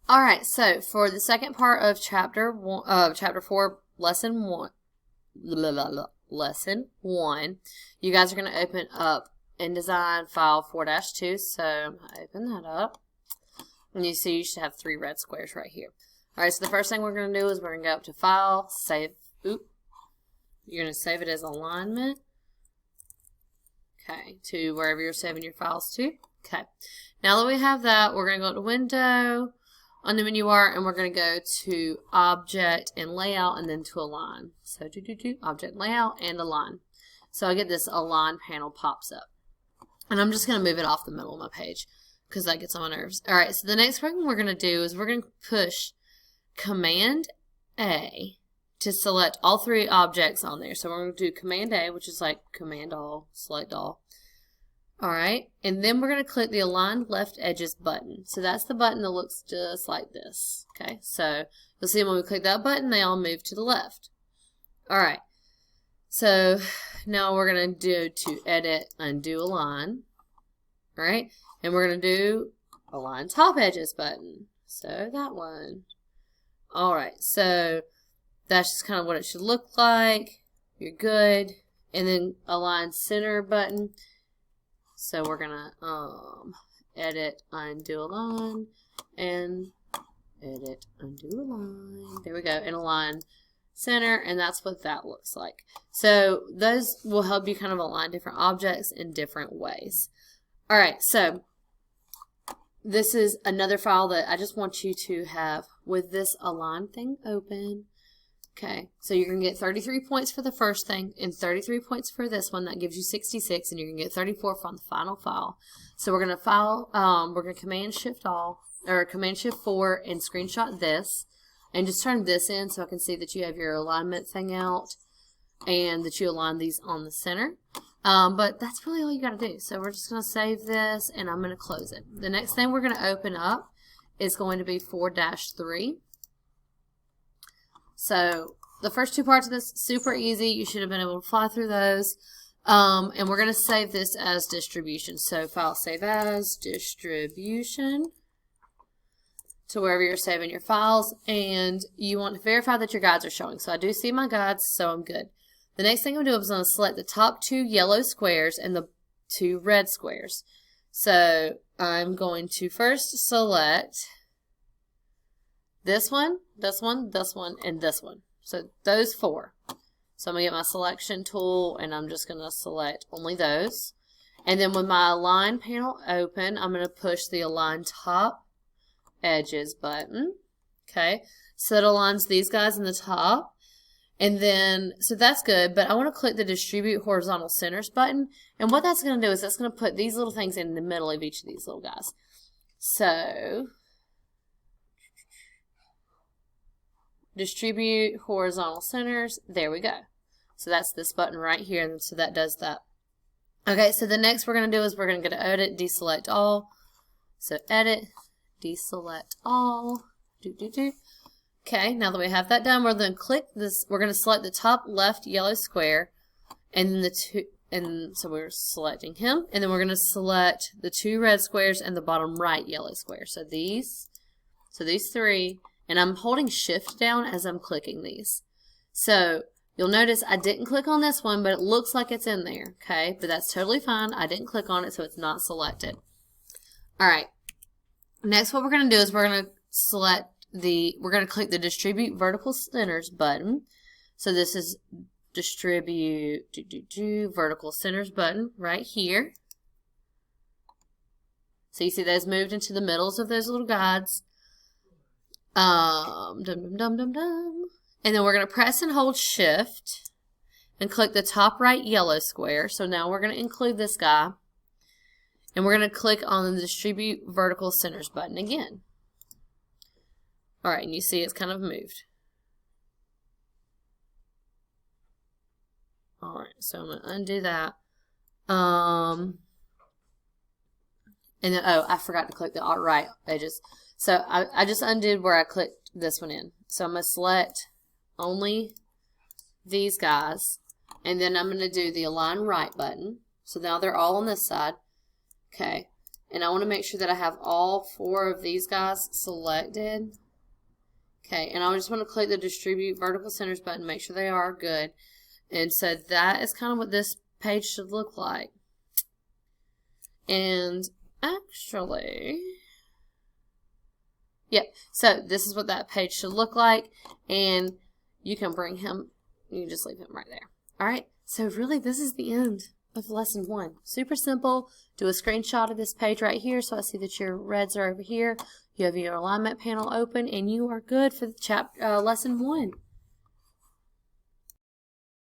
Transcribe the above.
Alright, so for the second part of chapter 4, lesson 1, you guys are going to open up InDesign file 4-2, so I'm going to open that up. And you see you should have 3 red squares right here. Alright, so the first thing we're going to do is we're going to go up to File, Save, you're going to save it as alignment, okay, to wherever you're saving your files to. Okay, now that we have that, we're going to go to Window, on the menu bar, and we're going to go to Object and Layout, and then to Align. So Object, Layout, and Align. So I get this Align panel pops up. And I'm just going to move it off the middle of my page because that gets on my nerves. Alright, so the next thing we're going to do is we're going to push Command A to select all 3 objects on there. So we're going to do Command A, which is like Command All, Select All. Alright, and then we're going to click the Align Left Edges button. So that's the button that looks just like this. Okay, so you'll see when we click that button, they all move to the left. Alright, so now we're going to do to Edit, Undo Align. Alright, and we're going to do Align Top Edges button. So that one. Alright, so that's just kind of what it should look like. You're good. And then Align Center button. So we're gonna edit, undo align, and edit, undo align. There we go, and align center, and that's what that looks like. So those will help you kind of align different objects in different ways. All right, so this is another file that I just want you to have with this align thing open. Okay, so you're going to get 33 points for the first thing and 33 points for this one. That gives you 66, and you're going to get 34 from the final file. So we're going to we're going to Command Shift All, or Command Shift 4 and screenshot this, and just turn this in so I can see that you have your alignment thing out and that you align these on the center. But that's really all you got to do. So we're just going to save this, and I'm going to close it. The next thing we're going to open up is going to be 4-3. So the first 2 parts of this, super easy. You should have been able to fly through those. And we're going to save this as distribution. So File, Save As, Distribution, to wherever you're saving your files. And you want to verify that your guides are showing. So I do see my guides, so I'm good. The next thing I'm going to do is I'm going to select the top 2 yellow squares and the 2 red squares. So I'm going to first select this one, this one, this one, and this one. So those 4. So I'm going to get my selection tool, and I'm just going to select only those. And then with my Align panel open, I'm going to push the Align Top Edges button. Okay, so it aligns these guys in the top. And then, so that's good, but I want to click the Distribute Horizontal Centers button. And what that's going to do is that's going to put these little things in the middle of each of these little guys. So Distribute Horizontal Centers. There we go. So that's this button right here, and so that does that. Okay, so the next we're going to do is we're going to go to Edit, Deselect All. So Edit, Deselect All. Okay, now that we have that done, we're going to click this. We're going to select the top left yellow square, and then the 2. And so we're selecting him, and then we're going to select the 2 red squares and the bottom right yellow square. So these 3. And I'm holding Shift down as I'm clicking these. So you'll notice I didn't click on this one, but it looks like it's in there. Okay, but that's totally fine. I didn't click on it, so it's not selected. All right. Next, what we're going to do is we're going to click the Distribute Vertical Centers button. So this is Distribute Vertical Centers button right here. So you see those moved into the middles of those little guides. And then we're going to press and hold Shift and click the top right yellow square. So now we're going to include this guy, and we're going to click on the Distribute Vertical Centers button again. Alright, and you see it's kind of moved. Alright, so I'm going to undo that. And then, oh, I forgot to click the right edges. So I just undid where I clicked this one in. So I'm going to select only these guys, and then I'm going to do the Align Right button. So now they're all on this side. Okay. And I want to make sure that I have all 4 of these guys selected. Okay, and I just want to click the distribute vertical centers button, make sure they are good. And so that is kind of what this page should look like. And actually, yep, so this is what that page should look like. And you can bring him, you can just leave him right there. All right, so really this is the end of lesson 1. Super simple. Do a screenshot of this page right here so I see that your reds are over here. You have your alignment panel open and you are good for the lesson 1.